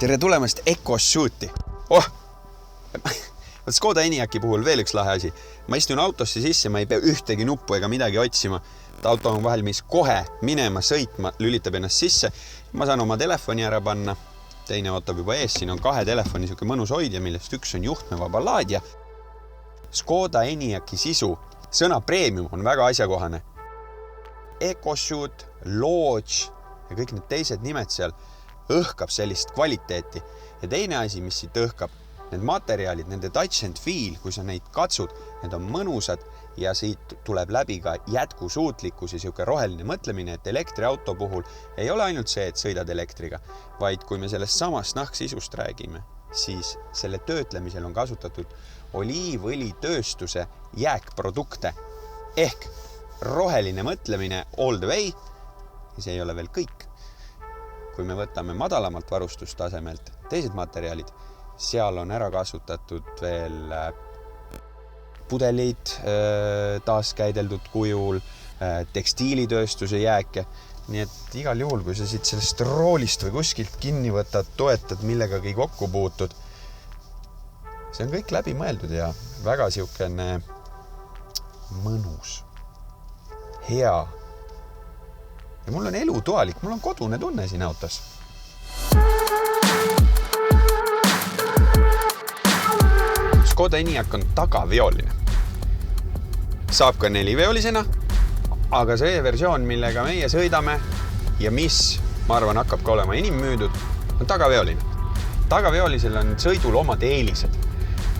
Tere tulemast EcoShooti. Oh! Škoda Enyaqi puhul veel üks lahe asi. Ma istun autosse sisse, ma ei pea ühtegi nuppu ega midagi otsima. Auto on valmis kohe minema, sõitma, lülitab ennast sisse. Ma saan oma telefoni ära panna. Teine ootab juba ees. Siin on 2 telefoni siuke mõnus hoidja, millest üks on juhtmevaba laadja. Škoda Enyaqi sisu. Sõna premium on väga asjakohane. EcoShoot, Lodge ja kõik need teised nimed seal õhkab sellist kvaliteeti. Ja teine asi, mis siit õhkab, need materjalid, nende touch and feel, kui sa neid katsud, need on mõnusad ja siit tuleb läbi ka jätkusuutlikkus ja siuke roheline mõtlemine, et elektriauto puhul ei ole ainult see, et sõidad elektriga, vaid kui me sellest samast nahksisust räägime, siis selle töötlemisel on kasutatud oliivõlitööstuse jääkprodukte ehk roheline mõtlemine all the way ja see ei ole veel kõik. Kui me võtame madalamalt varustustasemelt teised materjalid, seal on ära kasutatud veel pudelid taaskäideldud kujul, tekstiilitööstuse jääke. Nii et igal juhul, kui sa siit sellest roolist või kuskilt kinni võtad, toetad, millegagi kokku puutud, see on kõik läbi mõeldud ja väga siukene mõnus, hea. Ja mul on elutoalik, mul on kodune tunne siin autos. Škoda Enyaq on tagaveoline. Saab ka 4-veolisena, aga see versioon, millega meie sõidame ja mis, ma arvan, hakkab ka olema enim müüdud, on tagaveoline. Tagaveolisel on sõidul omad eelised.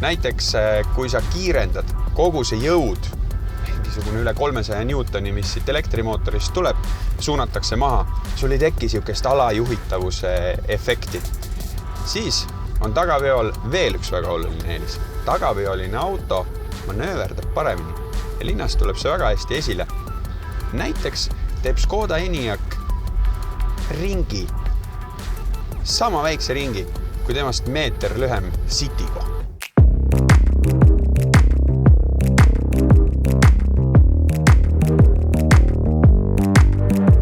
Näiteks, kui sa kiirendad kogu see jõud, mingisugune üle 300 newtoni, mis siit elektrimootorist tuleb, suunatakse maha. Sul ei teki siukest alajuhitavuse efekti. Siis on tagaveol veel üks väga oluline eelis. Tagaveoline auto manööverdab paremini ja linnas tuleb see väga hästi esile. Näiteks teeb Škoda Enyaq ringi, sama väikse ringi, kui temast meeter lühem Citygo.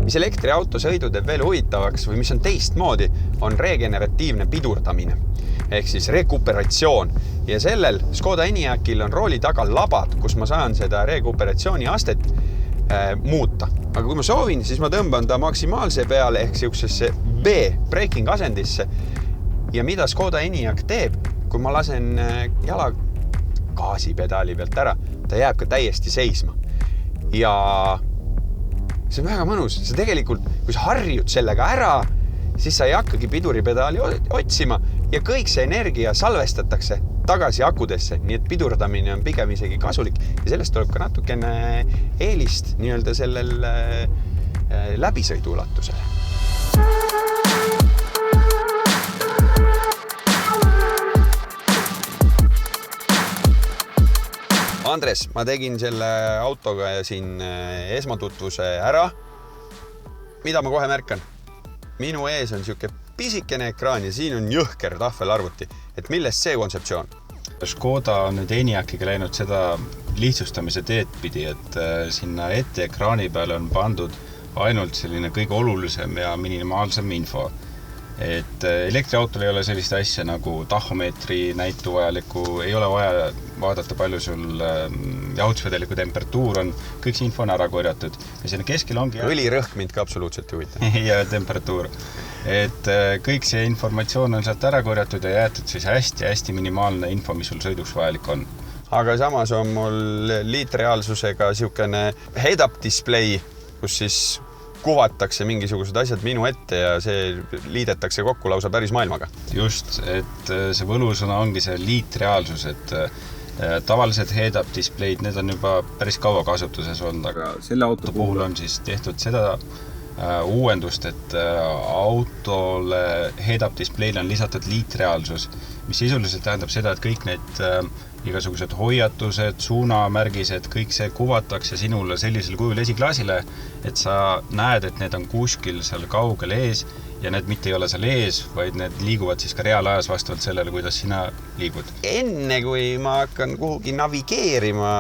Mis elektriauto sõidu teeb veel huvitavaks või mis on teistmoodi, on regeneratiivne pidurdamine ehk siis rekuperatsioon. Ja sellel Škoda Enyaqil on rooli taga labad, kus ma saan seda rekuperatsiooni astet muuta. Aga kui ma soovin, siis ma tõmban ta maksimaalse peale ehk siuksesse B-braking asendisse. Ja mida Škoda Enyaq teeb, kui ma lasen jala gaasipedaali pealt ära, ta jääb ka täiesti seisma. Ja see on väga mõnus. See tegelikult, kui sa harjud sellega ära, siis sa ei hakkagi piduripedaali otsima ja kõik see energia salvestatakse tagasi akudesse, nii et pidurdamine on pigem isegi kasulik ja sellest tuleb ka natukene eelist nii-öelda sellel läbisõidu ulatusele. Andres, ma tegin selle autoga ja siin esmatutvuse ära. Mida ma kohe märkan? Minu ees on siuke pisikene ekraan ja siin on jõhker tahvelarvuti. Et millest see kontseptsioon? Škoda on nüüd Enyaqiga läinud seda lihtsustamise teed pidi, et sinna ette ekraani peale on pandud ainult selline kõige olulisem ja minimaalsem info. Et elektriautol ei ole sellist asja nagu tahomeetri näitu vajalikku, ei ole vaja vaadata palju sul jahutusvedeliku temperatuur on, kõik see info on ära korjatud ja sinna keskel ongi õlirõhk mind ka absoluutselt juhita. Ja temperatuur. Et kõik see informatsioon on sealt ära korjatud ja jäetud siis hästi minimaalne info, mis sul sõiduks vajalik on. Aga samas on mul liitreaalsusega siukene head-up display, kus siis kuvatakse mingisugused asjad minu ette ja see liidetakse kokku lausa päris maailmaga. Just, et see võlusõna ongi see liitreaalsus, et tavalised head-up display'd, need on juba päris kaua kasutuses olnud, aga selle auto puhul on siis tehtud seda uuendust, et autole head-up display'le on lisatud liitreaalsus, mis sisuliselt tähendab seda, et kõik need igasugused hoiatused, suunamärgised, kõik see kuvatakse sinule sellisel kujul esiklaasile, et sa näed, et need on kuskil seal kaugel ees ja need mitte ei ole seal ees, vaid need liiguvad siis ka reaalajas vastavalt sellele, kuidas sina liigud. Enne kui ma hakkan kuhugi navigeerima,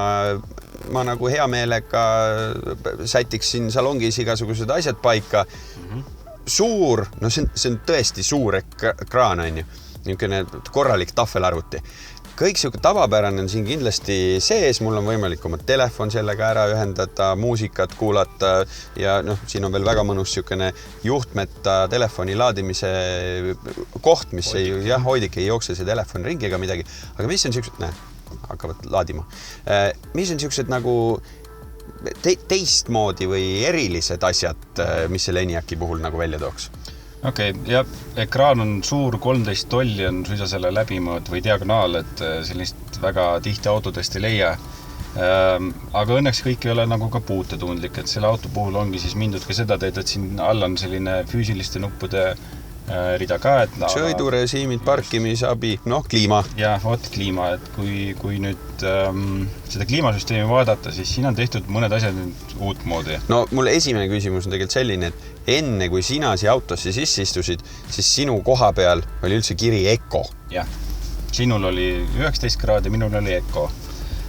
ma nagu hea meelega sätiksin salongis igasugused asjad paika. suur, no see on tõesti suur ekraan, on ju. Niisugune korralik tahvelarvuti. Kõik siuke tavapärane on siin kindlasti sees, mul on võimalik oma telefon sellega ära ühendada, muusikat kuulata ja siin on veel väga mõnus siukene juhtmeta telefoni laadimise koht, mis hoidik ei jookse see telefon ringi ega midagi. Aga mis on siuksed, hakkavad laadima. Mis on siuksed nagu teistmoodi või erilised asjad, mis selle ENIAC-i puhul nagu välja tooks? Okei, ja ekraan on suur, 13 tolli on suisa selle läbimõõt või diagonaal, et sellist väga tihti autodest ei leia. Aga õnneks kõik ei ole nagu ka puutetundlik, et selle auto puhul ongi siis mindud ka seda teed, et siin all on selline füüsiliste nuppude rida ka, et sõidurežiimid, parkimisabi, kliima. Ja, kliima, et kui nüüd seda kliimasüsteemi vaadata, siis siin on tehtud mõned asjad nüüd uut moodi. No mul esimene küsimus on tegelikult selline, et enne kui sina siia autosse sisse istusid, siis sinu koha peal oli üldse kiri Eco. Jah, sinul oli 19 kraadi, minul oli Eco.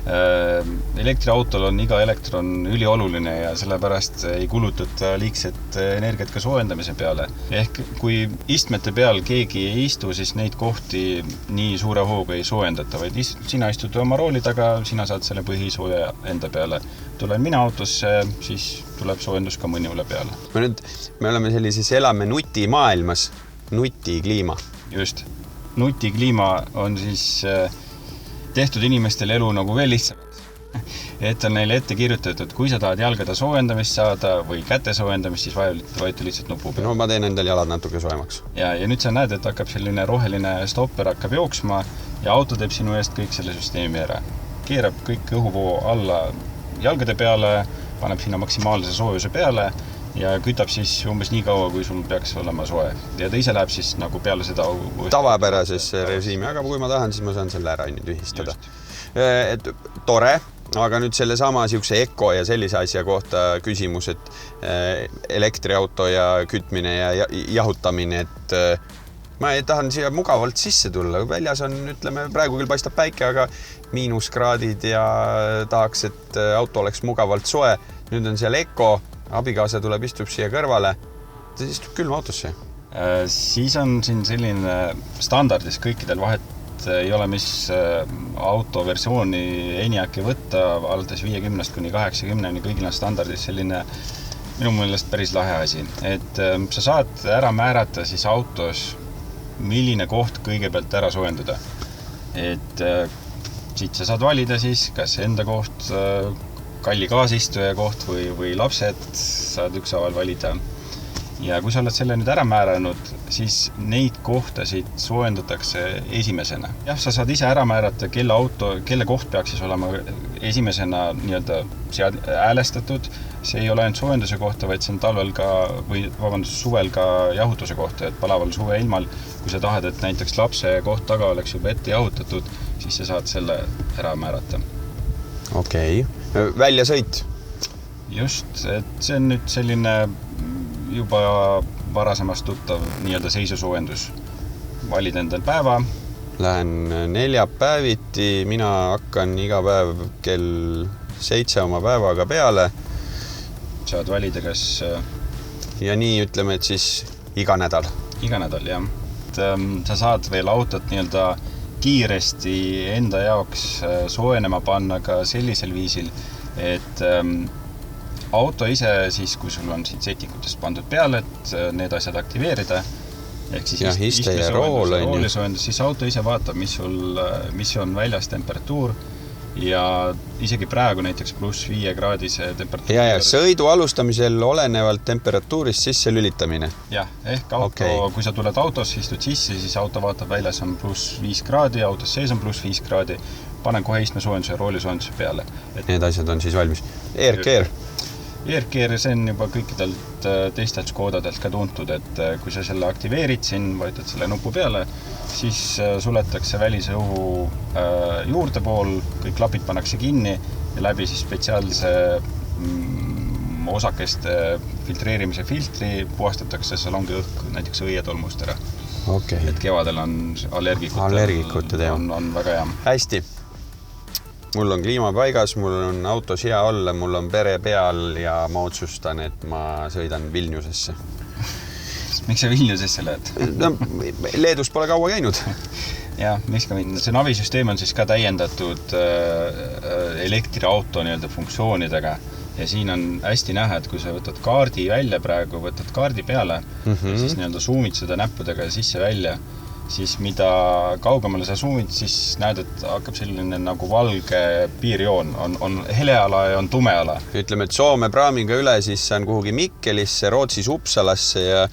Elektriautol on iga elektron ülioluline ja sellepärast ei kulututa liigset energiat ka soojendamise peale. Ehk kui istmete peal keegi ei istu, siis neid kohti nii suure hooga ei soojendata, vaid sina istud oma rooli taga, sina saad selle põhisooja enda peale. Tulen mina autosse, siis tuleb soojendus ka mõnule peale. Me oleme sellises elame nutimaailmas, nutikliima. Just. Nutikliima on siis tehtud inimestele elu nagu veel lihtsamaks. Et on neile ette kirjutatud, kui sa tahad jalgade soojendamist saada või käte soojendamist, siis vajute lihtsalt nupu peale. No ma teen endal jalad natuke soojemaks. Ja nüüd sa näed, et hakkab selline roheline stopper hakkab jooksma ja auto teeb sinu eest kõik selle süsteemi ära. Keerab kõik õhuvoo alla jalgade peale, paneb sinna maksimaalse soojuse peale ja kütab siis umbes nii kaua, kui sul peaks olema soe. Ja ta ise läheb siis nagu peale seda tavapärases režiimi, aga kui ma tahan, siis ma saan selle ära ühistada. Et tore, aga nüüd selle sama siukse Eco ja sellise asja kohta küsimus, et elektriauto ja kütmine ja jahutamine, et ma tahan siia mugavalt sisse tulla. Väljas on, ütleme, praegu küll paistab päike, aga miinuskraadid ja tahaks, et auto oleks mugavalt soe. Nüüd on seal Eco, abikaasa tuleb, istub siia kõrvale, ta istub külma autosse. Siis on siin selline standardis kõikidel vahet ei ole, mis autoversiooni ENIAC-i võtta, alates 50 kuni 80, kõigil on standardis selline minu meelest päris lahe asi. Et sa saad ära määrata siis autos, milline koht kõigepealt ära soojendada. Et siit sa saad valida siis, kas enda koht, kalli kaasistuja koht või lapsed, saad ükshaaval valida. Ja kui sa oled selle nüüd ära määranud, siis neid kohtasid soojendatakse esimesena. Jah, sa saad ise ära määrata, kelle koht peaks siis olema esimesena nii-öelda häälestatud. See ei ole ainult soojenduse kohta, vaid see on talvel ka, suvel ka jahutuse kohta, et palaval suve ilmal, kui sa tahad, et näiteks lapse koht taga oleks juba ette jahutatud, siis sa saad selle ära määrata. Okei. Väljasõit? Just, et see on nüüd selline juba varasemast tuttav nii-öelda seisusoojendus. Valid endal päeva. Lähen neljapäeviti, mina hakkan iga päev kell 7 oma päevaga peale. Saad valida, kas... Ja nii ütleme, et siis iga nädal. Iga nädal, jah. Sa saad veel autot nii-öelda kiiresti enda jaoks soojenema panna ka sellisel viisil, et auto ise siis, kui sul on siin settingutest pandud peale, et need asjad aktiveerida, ehk siis iste ja roolisoojendus, siis auto ise vaatab, mis on väljas temperatuur ja isegi praegu näiteks +5 kraadise temperatuur. Ja sõidu alustamisel olenevalt temperatuurist sisse lülitamine. Jah, ehk auto, kui sa tuled autosse, istud sisse, siis auto vaatab väljas on +5 kraadi, autos sees on +5 kraadi, panen kohe istmesoojenduse ja roolisoojenduse peale. Need asjad on siis valmis. Aircare? Aircare, see on juba kõikidelt teistelt Škodadelt ka tuntud, et kui sa selle aktiveerid siin, vajutad selle nupu peale, siis suletakse välise õhu juurde pool, kõik klapid pannakse kinni ja läbi siis spetsiaalse osakeste filtreerimise filtri puhastatakse salongi õhk näiteks õietolmust ära. Et kevadel on allergikute on väga hea. Hästi. Mul on kliima paigas, mul on autos hea olla, mul on pere peal ja ma otsustan, et ma sõidan Vilniusesse. Miks sa Vilniusesse lähed? No, Leedus pole kaua käinud. Ja, miks ka minna? See navisüsteem on siis ka täiendatud elektriauto nii-öelda funktsioonidega ja siin on hästi näha, et kui sa võtad kaardi välja praegu, võtad kaardi peale ja siis nii-öelda zoomid seda näppudega sisse-välja, siis mida kaugemale sa zoomid, siis näed, et hakkab selline nagu valge piirjoon. On heleala ja on tumeala. Ütleme, et Soome praamiga üle, siis on kuhugi Mikkelisse, Rootsis Uppsalasse ja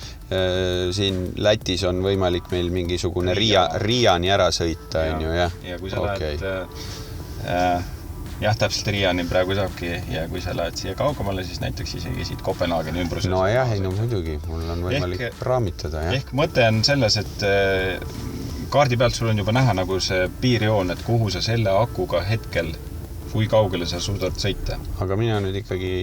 siin Lätis on võimalik meil mingisugune Riiani ära sõita. Ja kui sa lähed, täpselt Riiani praegu saabki ja kui sa lähed siia kaugemale, siis näiteks isegi siit Kopenhaageni ümbruses. No jah, muidugi, mul on võimalik praamitada. Ehk mõte on selles, et kaardi pealt sul on juba näha nagu see piirjoon, et kuhu sa selle akuga hetkel, kui kaugele sa suudad sõita. Aga mina nüüd ikkagi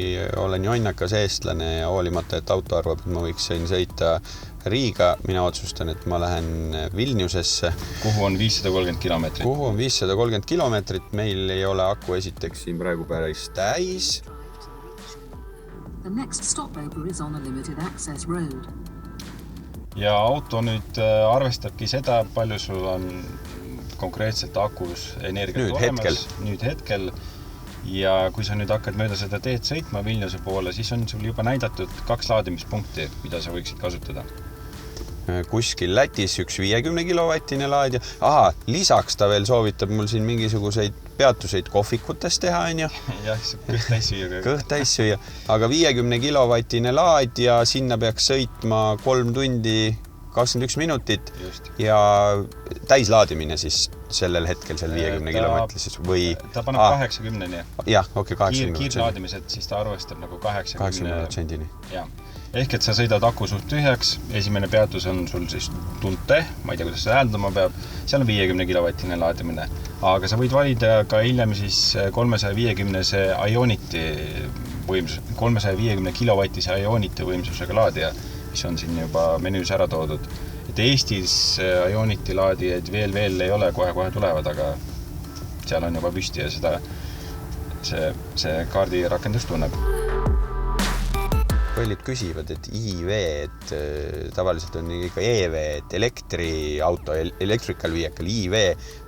olen jonnakas eestlane ja hoolimata, et auto arvab, et ma võiksin sõita Riiga, mina otsustan, et ma lähen Vilniusesse. Kuhu on 530 kilomeetrit? Kuhu on 530 kilomeetrit. Meil ei ole aku esiteks siin praegu päris täis. The next stopover is on a limited access road. Ja auto nüüd arvestabki seda, palju sul on konkreetselt akus energiat olemas. Nüüd hetkel. Ja kui sa nüüd hakkad mööda seda teed sõitma Vilniuse poole, siis on sul juba näidatud 2 laadimispunkti, mida sa võiksid kasutada. Kuskil Lätis üks 50 kilovatine laadja. Lisaks ta veel soovitab mul siin mingisuguseid peatuseid kohvikutes teha, on ju? Jah, kõht täis süüa. Aga 50 kilovatine laadja, sinna peaks sõitma 3 tundi 21 minutit ja täislaadimine siis sellel hetkel seal 50 kilomeetris või... Ta paneb 80-ni. Jah, 80%. Kiirlaadimised, siis ta arvestab nagu 80%-ni. Jah. Ehk et sa sõidad aku suht tühjaks, esimene peatus on sul siis Tunte, ma ei tea, kuidas see hääldama peab, seal on 50 kilovatine laadimine, aga sa võid valida ka hiljem siis 350 Ioniti võimsus, 350 kilovatise Ioniti võimsusega laadija, mis on siin juba menüüs ära toodud. Et Eestis Ioniti laadijaid veel ei ole, kohe tulevad, aga seal on juba püsti ja seda see kaardi rakendus tunneb. Paljud küsivad, et IV, et tavaliselt on ikka EV, et elektriauto, electrical vehicle, IV,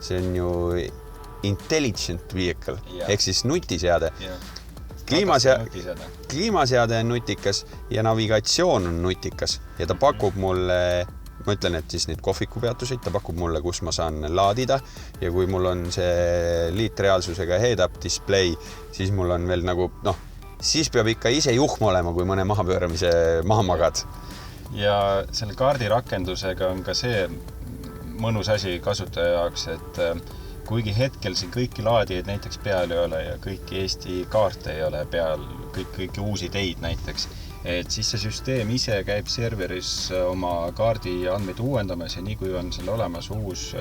see on ju intelligent vehicle, ehk siis nutiseade. Kliimaseade on nutikas ja navigatsioon on nutikas ja ta pakub mulle, ma ütlen, et siis neid kohvikupeatuseid, ta pakub mulle, kus ma saan laadida ja kui mul on see liitreaalsusega head-up display, siis mul on veel nagu, siis peab ikka ise juhm olema, kui mõne mahapööramise maha magad. Ja selle kaardi rakendusega on ka see mõnus asi kasutaja jaoks, et kuigi hetkel siin kõiki laadijaid näiteks peal ei ole ja kõiki Eesti kaarte ei ole peal, kõiki uusi teid näiteks, et siis see süsteem ise käib serveris oma kaardi andmeid uuendamas ja nii kui on selle olemas uus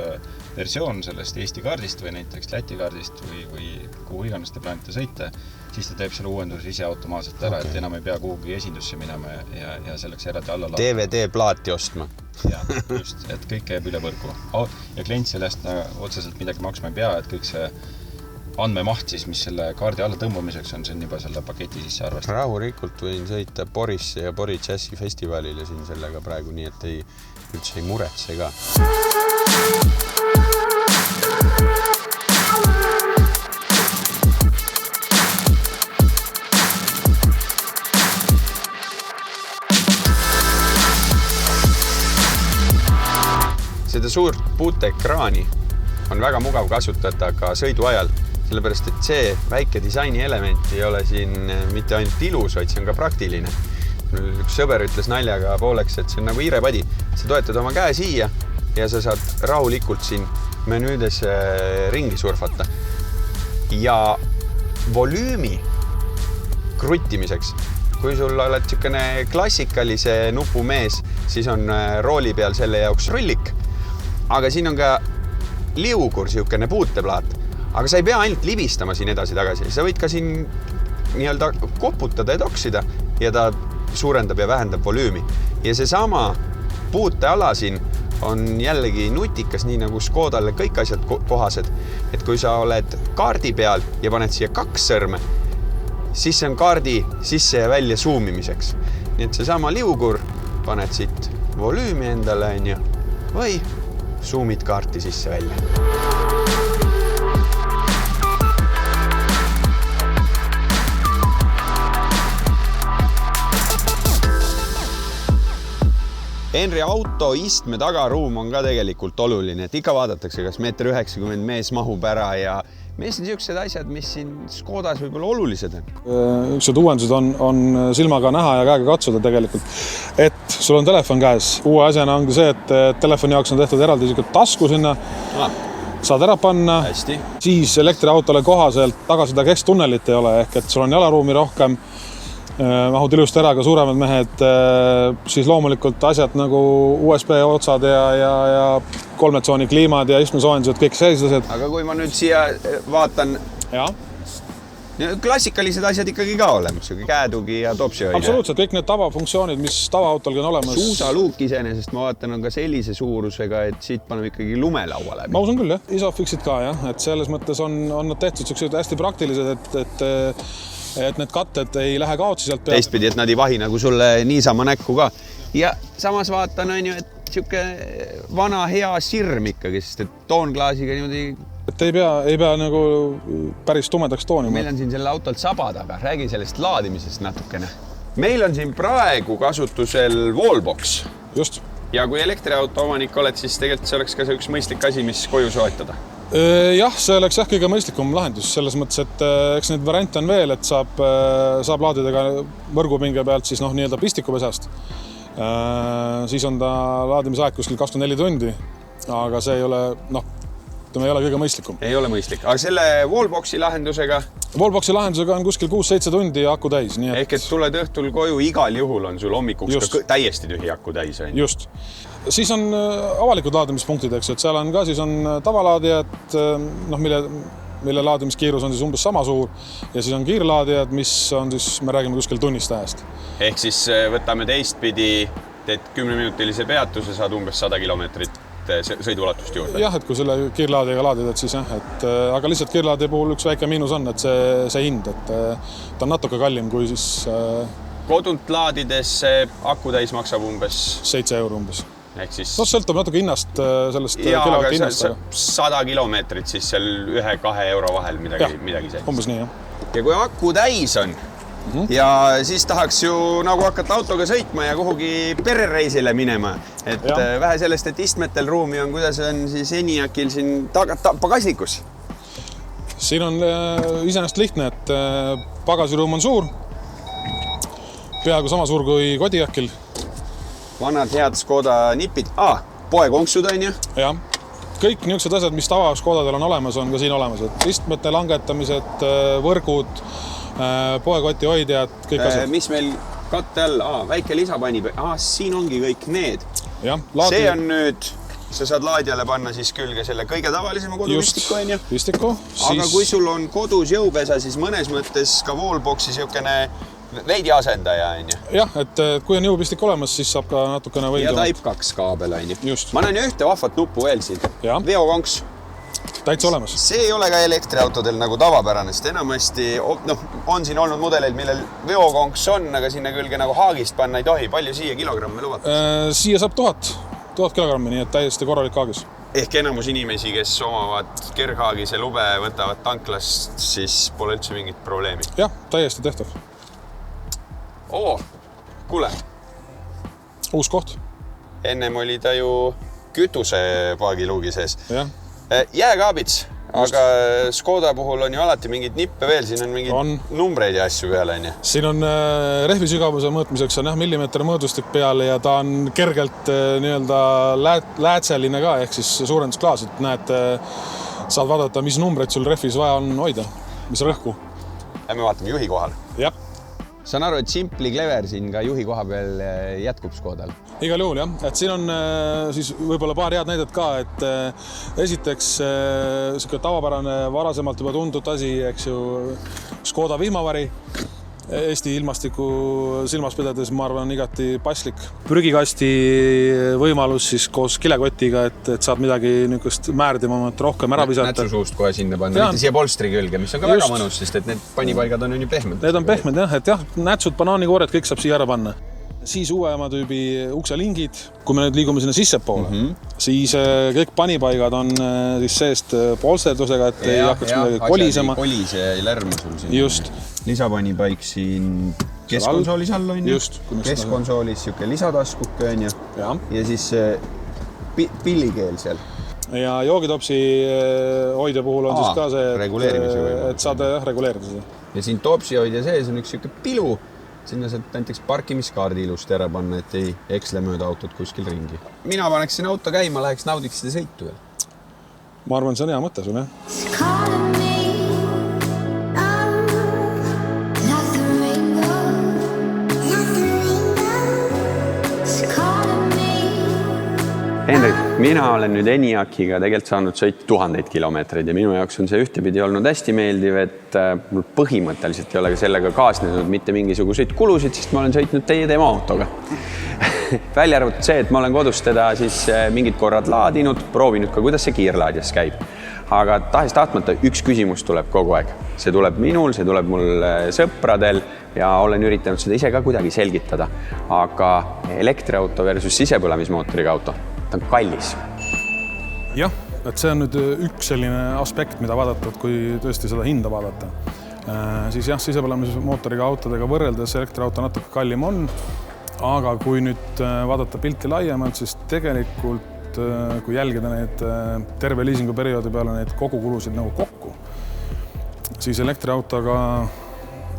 versioon sellest Eesti kaardist või näiteks Läti kaardist või kuhu iganes te plaanite sõita, siis ta teeb selle uuenduse ise automaatselt ära, et enam ei pea kuhugi esindusse minema ja selleks eraldi alla laadima. DVD-plaati ostma. Ja, just, et kõik käib üle võrgu. Ja klient sellest otseselt midagi maksma ei pea, et kõik see andmemaht siis, mis selle kaardi alla tõmbamiseks on, see on juba selle paketi sisse arvestada. Rahulikult võin sõita Borisse ja Bori Jazzi festivalile siin sellega praegu, nii et üldse ei muretse ka. Seda suurt puuteekraani on väga mugav kasutada ka sõidu ajal, sellepärast, et see väike disaini element ei ole siin mitte ainult ilus, vaid see on ka praktiline. Üks sõber ütles naljaga pooleks, et see on nagu hiirepadi. Sa toetad oma käe siia ja sa saad rahulikult siin menüüdes ringi surfata. Ja volüümi kruttimiseks, kui sul oled tükene klassikalise nupumees, siis on rooli peal selle jaoks rullik. Aga siin on ka liugur, siukene puuteplaat. Aga sa ei pea ainult libistama siin edasi-tagasi. Sa võid ka siin nii-öelda koputada ja toksida ja ta suurendab ja vähendab volüümi. Ja see sama puuteala siin on jällegi nutikas, nii nagu Škodalle kõik asjad kohased. Et kui sa oled kaardi peal ja paned siia 2 sõrme, siis see on kaardi sisse ja välja zoomimiseks. Nii et see sama liugur paned siit volüümi endale, on ju, või zoomid kaarti sisse välja. Henri auto istme tagaruum on ka tegelikult oluline, et ikka vaadatakse, kas 1,90 m mees mahub ära ja mis on niisugused asjad, mis siin Škodas võib-olla olulised on? Niisugused uuendused on silmaga näha ja käega katsuda tegelikult. Et sul on telefon käes. Uue asjana ongi see, et telefoni jaoks on tehtud eraldi niisugune tasku sinna. Saad ära panna. Hästi. Siis elektriautole kohaselt taga seda kesktunnelit ei ole, ehk et sul on jalaruumi rohkem. Mahud ilusti ära ka suuremad mehed, siis loomulikult asjad nagu USB otsad ja kolmetsooni kliimad ja istmesoojendused, kõik sellised asjad. Aga kui ma nüüd siia vaatan, ja. Klassikalised asjad ikkagi ka olemas, käetugi ja topsihoidja. Absoluutselt, kõik need tavafunktsioonid, mis tavaautolgi on olemas. Suusaluuk iseenesest ma vaatan on ka sellise suurusega, et siit paneb ikkagi lumelaua läbi. Ma usun küll, jah. Isofixid ka, jah. Et selles mõttes on nad tehtud hästi praktilised, et need katted ei lähe kaotsi sealt pealt. Teistpidi, et nad ei vahi nagu sulle niisama näkku ka. Ja samas vaatan, on ju, et siuke vana hea sirm ikkagi, sest et toonklaasiga niimoodi... Et ei pea nagu päris tumedaks toonima. Meil on siin selle autolt saba taga. Räägi sellest laadimisest natukene. Meil on siin praegu kasutusel wallbox. Just. Ja kui elektriauto omanik oled, siis tegelikult see oleks ka see üks mõistlik asi, mis koju soetada. Jah, see oleks kõige mõistlikum lahendus selles mõttes, et eks neid variante on veel, et saab laadida ka võrgupinge pealt siis nii-öelda pistikupesast. Siis on ta laadimisaeg kuskil 24 tundi, aga see ei ole, ei ole kõige mõistlikum. Ei ole mõistlik. Aga selle wallboxi lahendusega? Wallboxi lahendusega on kuskil 6-7 tundi aku täis. Nii ehk et tuled õhtul koju, igal juhul on sul hommikuks ka täiesti tühi aku täis. Just. Siis on avalikud laadimispunktid, eks, et seal on ka siis on tavalaadijad, mille laadimiskiirus on siis umbes sama suur ja siis on kiirlaadijad, mis on siis, me räägime kuskil tunnist ajast. Ehk siis võtame teistpidi, teed 10-minutilise peatuse, saad umbes 100 kilomeetrit sõiduulatust juurde. Jah, et kui selle kiirlaadijaga laadid, et siis jah, aga lihtsalt kiirlaadija puhul üks väike miinus on, et see hind, et ta on natuke kallim kui siis... Kodunt laadides aku täis maksab umbes... 7 euro umbes. Ehk siis... sõltub natuke hinnast, sellest kilovati hinnast. 100 kilomeetrit siis seal 1-2 euro vahel midagi sellist. Umbes nii, jah. Ja kui aku täis on ja siis tahaks ju nagu hakata autoga sõitma ja kuhugi perereisile minema. Et vähe sellest, et istmetel ruumi on, kuidas on siis Eniakil siin pagasnikus? Siin on iseenesest lihtne, et pagasiruum on suur. Peaaegu sama suur kui Kodiakil. Vanad head Škoda nipid. Poekonksud on ju? Jah. Kõik niisugused asjad, mis tava Škodadel on olemas, on ka siin olemas. Et istmete langetamised, võrgud, poekoti hoidjad, kõik asjad. Mis meil katte all? Väike lisapani. Siin ongi kõik need. Ja, see on nüüd, sa saad laadjale panna siis külge selle kõige tavalisema kodupistiku, on ju? Pistiku. Aga kui sul on kodus jõupesa, siis mõnes mõttes ka wallboxi siukene veidi asendaja, on ju? Jah, et kui on jõupistik olemas, siis saab ka natukene võimsamalt. Ja Type 2 kaabel, on ju? Just. Ma näen ju ühte vahvat nuppu veel siin. Veokonks. Täitsa olemas. See ei ole ka elektriautodel nagu tavapärane, sest enamasti on siin olnud mudeleid, millel veokonks on, aga sinna külge nagu haagist panna ei tohi. Palju siia kilogramme lubatakse? Siia saab 1000 kilogrammi, nii et täiesti korralik haagis. Ehk enamus inimesi, kes omavad kerghaagise lube, võtavad tanklast, siis pole üldse mingit probleemi. Jah, täiesti tehtav. Kuule. Uus koht. Ennem oli ta ju kütusepaagiluugi sees. Jah. Jääkaabits, aga Škoda puhul on ju alati mingid nippe veel, siin on mingid numbreid ja asju peale, on ju? Siin on rehvi sügavuse mõõtmiseks on millimeeter mõõdustik peale ja ta on kergelt nii-öelda läätseline ka, ehk siis suurendusklaas, et näed, saad vaadata, mis numbreid sul rehvis vaja on hoida, mis rõhku. Lähme vaatame juhi kohal. Jah. Saan aru, et Simply Clever siin ka juhi koha peal jätkub Škodal? Igal juhul, jah. Et siin on siis võib-olla paar head näidet ka, et esiteks tavapärane varasemalt juba tundud asi, eks ju, Škoda vihmavari. Eesti ilmastiku silmas pidades, ma arvan, igati paslik. Prügikasti võimalus siis koos kilekotiga, et saad midagi niisugust määrdimamat rohkem ära visata. Nätsusuust kohe sinna panna, mitte siia polstri külge, mis on ka väga mõnus, sest et need panipaigad on ju pehmed. Need on pehmed, jah, et jah, nätsud, banaanikuured, kõik saab siia ära panna. siis uuema tüübi ukselingid. Kui me nüüd liigume sinna sissepoole, siis kõik panipaigad on siis seest polsterdusega, et ei hakkaks midagi kolisema. Kolise ei lärma sul siin. Just. Lisapanipaik siin keskkonsoolis all on ju. Keskkonsoolis siuke lisataskuke on ju. Ja siis pillikeel seal. Ja joogitopsi hoidja puhul on siis ka see, et saad reguleerida seda. Ja siin topsi hoidja sees on üks siuke pilu. Sinna saad näiteks parkimiskaardi ilusti ära panna, et ei eksle mööda autot kuskil ringi. Mina paneks siin auto käima, läheks naudiks seda sõitu veel. Ma arvan, see on hea mõte sul, jah? Hendrik, mina olen nüüd ENIAC-iga tegelikult saanud sõita 1000 kilomeetreid ja minu jaoks on see ühtepidi olnud hästi meeldiv, et mul põhimõtteliselt ei ole sellega kaasnenud mitte mingisuguseid kulusid, sest ma olen sõitnud teie tema autoga. Välja arvatud see, et ma olen kodus teda siis mingid korrad laadinud, proovinud ka, kuidas see kiirlaadjas käib. Aga tahes tahtmata üks küsimus tuleb kogu aeg. See tuleb minul, see tuleb mul sõpradel ja olen üritanud seda ise ka kuidagi selgitada. Aga elektriauto versus sisepõlemismootoriga auto, ta on kallis. Jah, et see on nüüd üks selline aspekt, mida vaadata, kui tõesti seda hinda vaadata. Siis jah, sisepõlemismootoriga autodega võrreldes elektriauto natuke kallim on, aga kui nüüd vaadata pilti laiemalt, siis tegelikult kui jälgida neid terve liisinguperioodi peale neid kogukulusid nagu kokku, siis elektriautoga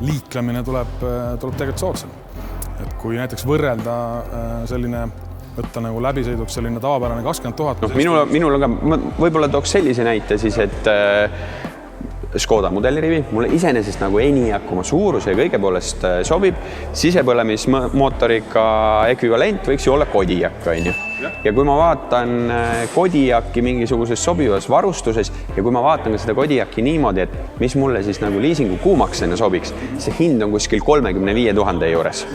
liiklemine tuleb tegelikult soodsam. Et kui näiteks võrrelda selline võtta nagu läbisõiduks selline tavapärane 20 000. Minul on ka, võib-olla tooks sellise näite siis, et Škoda mudelirivi, mulle iseenesest nagu ENIAC oma suuruse ja kõige poolest sobib. Sisepõlemismootoriga ekvivalent võiks ju olla Kodiaq, on ju. Ja kui ma vaatan Kodiaqi mingisuguses sobivas varustuses ja kui ma vaatan ka seda Kodiaqi niimoodi, et mis mulle siis nagu liisingu kuumaksena sobiks, see hind on kuskil 35 000 juures.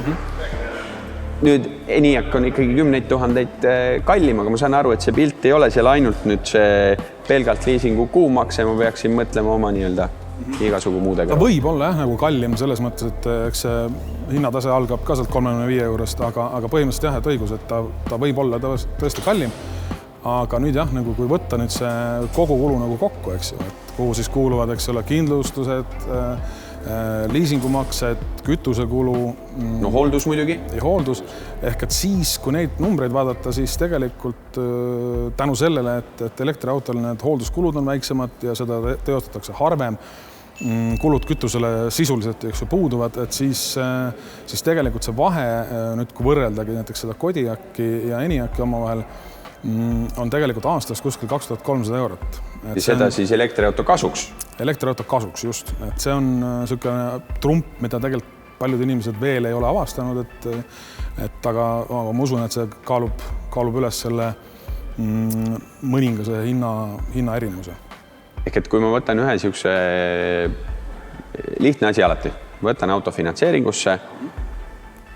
Nüüd ENIAC on ikkagi 10 000 kallim, aga ma saan aru, et see pilt ei ole seal ainult nüüd see pelgalt liisingu kuumakse, ma peaksin mõtlema oma nii-öelda igasugu muudega. Ta võib olla jah, nagu kallim selles mõttes, et eks see hinnatase algab ka sealt 35 eurost, aga põhimõtteliselt jah, et õigus, et ta võib olla tõesti kallim. Aga nüüd jah, nagu kui võtta nüüd see kogukulu nagu kokku, eks ju, et kuhu siis kuuluvad, eks ole, kindlustused, liisingumaksed, kütusekulu. No hooldus muidugi. Ja hooldus. Ehk et siis, kui neid numbreid vaadata, siis tegelikult tänu sellele, et elektriautol need hoolduskulud on väiksemad ja seda teostatakse harvem, kulud kütusele sisuliselt puuduvad, et siis tegelikult see vahe, nüüd kui võrreldagi näiteks seda Kodiaqi ja ENIAC-i omavahel, on tegelikult aastas kuskil 2300 eurot. Ja seda siis elektriauto kasuks? Elektriauto kasuks, just. Et see on selline trump, mida tegelikult paljud inimesed veel ei ole avastanud, aga ma usun, et see kaalub üles selle mõningase hinna erinevuse. Ehk et kui ma võtan ühe siukse lihtne asi alati, võtan auto finantseeringusse,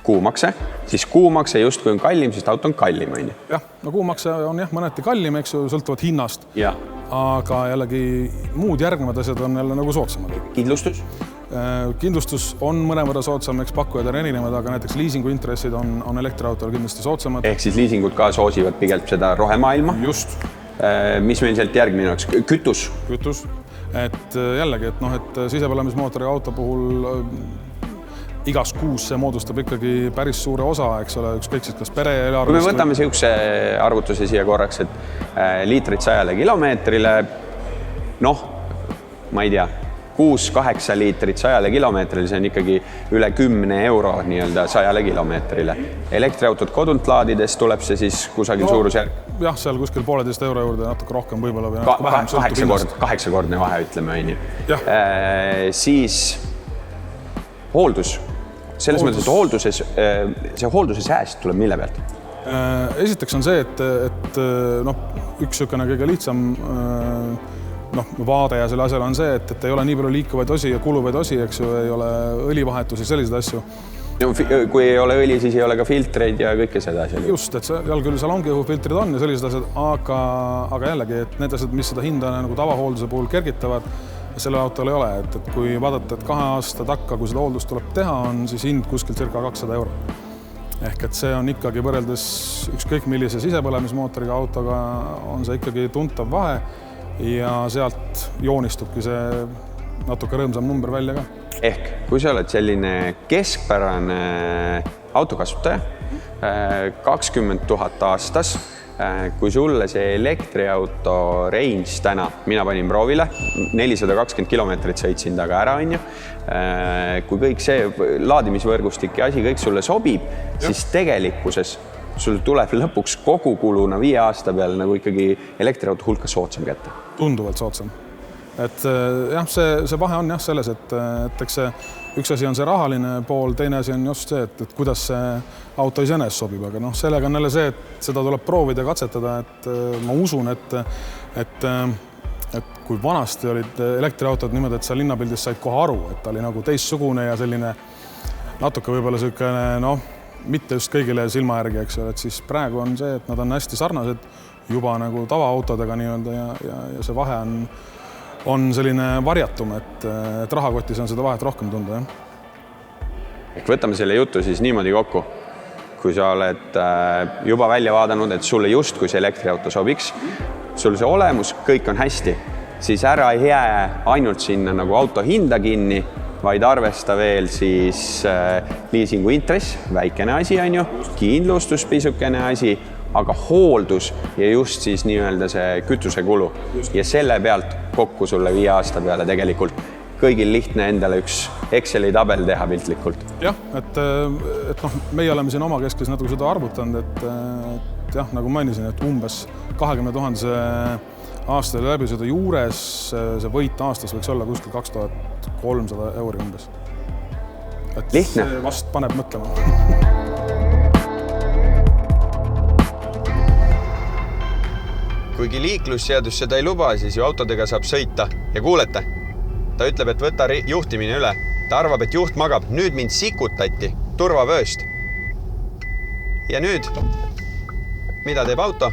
kuumakse, siis kuumakse justkui on kallim, sest auto on kallim, on ju? Jah, no kuumakse on jah mõneti kallim, eks ju, sõltuvad hinnast, aga jällegi muud järgnevad asjad on jälle nagu soodsamad. Kindlustus? Kindlustus on mõnevõrra soodsam, eks pakkujad on erinevad, aga näiteks liisinguintressid on elektriautol kindlasti soodsamad. Ehk siis liisingud ka soosivad pigelt seda rohemaailma? Just. Mis meil sealt järgmine oleks? Kütus? Kütus. Et jällegi, et sisepõlemismootoriga auto puhul igas kuus see moodustab ikkagi päris suure osa, eks ole, ükskõik siis kas pere-eelarvest. Kui me võtame siukse arvutuse siia korraks, et liitrit 100 kilomeetrile, ma ei tea, 6-8 liitrit 100 kilomeetrile, see on ikkagi üle 10 euro nii-öelda 100 kilomeetrile. Elektriautot kodunt laadides tuleb see siis kusagil suurusjärg? Jah, seal kuskil 1,5 euro juurde natuke rohkem võib-olla. 8-kordne vahe, ütleme, on ju. Siis hooldus. Selles mõttes, et see hoolduse sääst tuleb mille pealt? Esiteks on see, et üks niisugune kõige lihtsam vaade ja selle asjal on see, et ei ole nii palju liikuvaid osi ja kuluvaid osi, eks ju, ei ole õlivahetusi, sellised asju. Kui ei ole õli, siis ei ole ka filtreid ja kõike seda asja. Just, et seal küll salongiõhufiltrid on ja sellised asjad, aga jällegi, et need asjad, mis seda hinda nagu tavahoolduse puhul kergitavad, selle autol ei ole, et kui vaadata, et 2 aasta takka, kui seda hooldust tuleb teha, on siis hind kuskil circa 200 eurot. ehk et see on ikkagi võrreldes ükskõik millise sisepõlemismootoriga autoga on see ikkagi tuntav vahe ja sealt joonistubki see natuke rõõmsam number välja ka. Ehk kui sa oled selline keskpärane autokasutaja, 20 000 aastas, kui sulle see elektriauto range täna, mina panin proovile, 420 kilomeetrit sõitsin taga ära, kui kõik see laadimisvõrgustik ja asi kõik sulle sobib, siis tegelikkuses sul tuleb lõpuks kogukuluna 5 aasta peale nagu ikkagi elektriauto hulka soodsam kätte. Tunduvalt soodsam. Et jah, see vahe on jah selles, et eks see üks asi on see rahaline pool, teine asi on just see, et kuidas see auto iseenesest sobib, aga sellega on jälle see, et seda tuleb proovida ja katsetada, et ma usun, et kui vanasti olid elektriautod niimoodi, et sa linnapildis said kohe aru, et ta oli nagu teistsugune ja selline natuke võib-olla selline, mitte just kõigile silma järgi, eks ole, et siis praegu on see, et nad on hästi sarnased juba nagu tavaautodega nii-öelda ja see vahe on selline varjatum, et rahakotis on seda vahet rohkem tunda. Ehk võtame selle jutu siis niimoodi kokku. Kui sa oled juba välja vaadanud, et sulle just kui see elektriauto sobiks, sul see olemus, kõik on hästi, siis ära ei jää ainult sinna nagu auto hinda kinni, vaid arvesta veel siis liisingu intress, väikene asi on ju, kindlustus pisukene asi, aga hooldus ja just siis nii-öelda see kütusekulu ja selle pealt kokku sulle 5 aasta peale tegelikult kõigil lihtne endale üks Exceli tabel teha piltlikult. Jah, et meie oleme siin oma keskis natuke seda arvutanud, et jah, nagu mainisin, et umbes 20 000 aastal läbisõidu juures see võit aastas võiks olla kuskil 2300 euri umbes. Et lihtne. See vast paneb mõtlema. Kuigi liiklusseadus seda ei luba, siis ju autodega saab sõita. Ja kuulete? Ta ütleb, et võta juhtimine üle. Ta arvab, et juht magab. Nüüd mind sikutati turvavööst. Ja nüüd, mida teeb auto?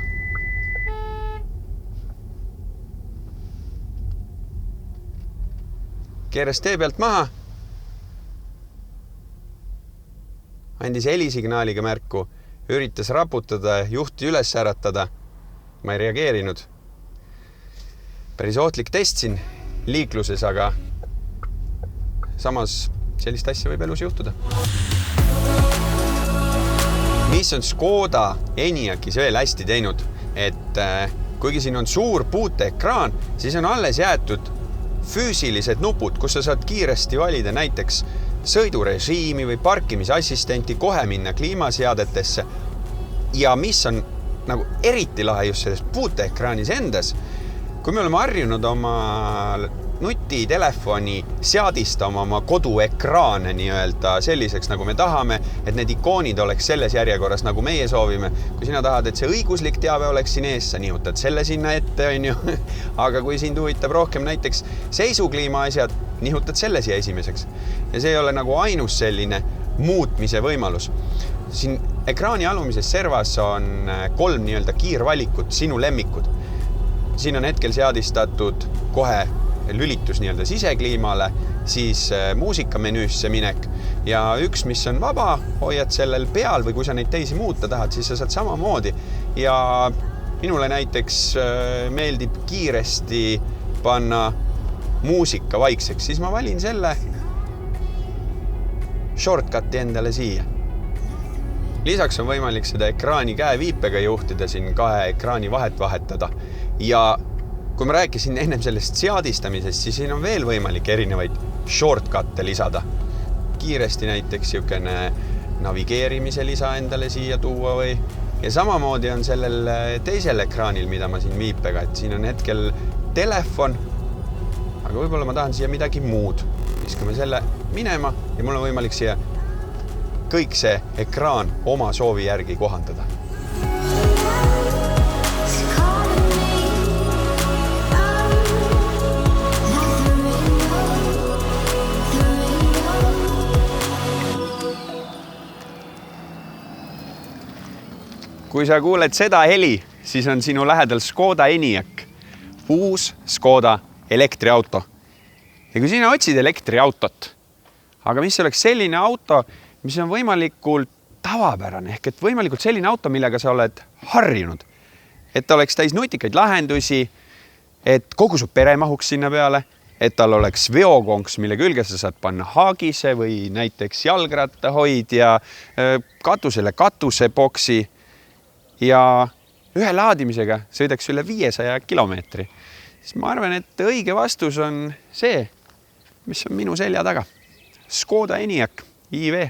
Keeres tee pealt maha. Andis helisignaaliga märku. Üritas raputada, juhti üles äratada. Ma ei reageerinud. Päris ohtlik test siin liikluses, aga samas sellist asja võib elus juhtuda. Mis on Škoda Enyaqis veel hästi teinud, et kuigi siin on suur puuteekraan, siis on alles jäetud füüsilised nupud, kus sa saad kiiresti valida näiteks sõidurežiimi või parkimisassistenti, kohe minna kliimaseadetesse. Ja mis on nagu eriti lahe just selles puuteekraanis endas, kui me oleme harjunud oma nutitelefoni seadistama oma koduekraane nii-öelda selliseks, nagu me tahame, et need ikoonid oleks selles järjekorras, nagu meie soovime. Kui sina tahad, et see õiguslik teave oleks siin ees, sa nihutad selle sinna ette, on ju. Aga kui sind huvitab rohkem näiteks seisukliima asjad, nihutad selle siia esimeseks. Ja see ei ole nagu ainus selline muutmise võimalus. Siin ekraani alumises servas on 3 nii-öelda kiirvalikut, sinu lemmikud. Siin on hetkel seadistatud kohe lülitus nii-öelda sisekliimale, siis muusikamenüüsse minek ja üks, mis on vaba, hoiad sellel peal või kui sa neid teisi muuta tahad, siis sa saad samamoodi. Ja minule näiteks meeldib kiiresti panna muusika vaikseks, siis ma valin selle shortcuti endale siia. Lisaks on võimalik seda ekraani käeviipega juhtida, siin 2 ekraani vahetada. Ja kui ma rääkisin ennem sellest seadistamisest, siis siin on veel võimalik erinevaid shortcutte lisada. Kiiresti näiteks jõukene navigeerimise lisa endale siia tuua või. Ja samamoodi on sellel teisel ekraanil, mida ma siin viipega, et siin on hetkel telefon, aga võib-olla ma tahan siia midagi muud. Viskame selle minema ja mul on võimalik siia kõik see ekraan oma soovi järgi kohandada. Kui sa kuuled seda heli, siis on sinu lähedal Škoda Enyaq, uus Škoda elektriauto. Ja kui sina otsid elektriautot, aga mis oleks selline auto, mis on võimalikult tavapärane ehk et võimalikult selline auto, millega sa oled harjunud. Et oleks täis nutikaid lahendusi, et kogu su pere mahuks sinna peale, et tal oleks veokonks, mille külge sa saad panna haagise või näiteks jalgrattahoidja, katusele katuseboksi ja ühe laadimisega sõidaks üle 500 kilomeetri. Siis ma arvan, et õige vastus on see, mis on minu selja taga. Škoda Enyaq IV.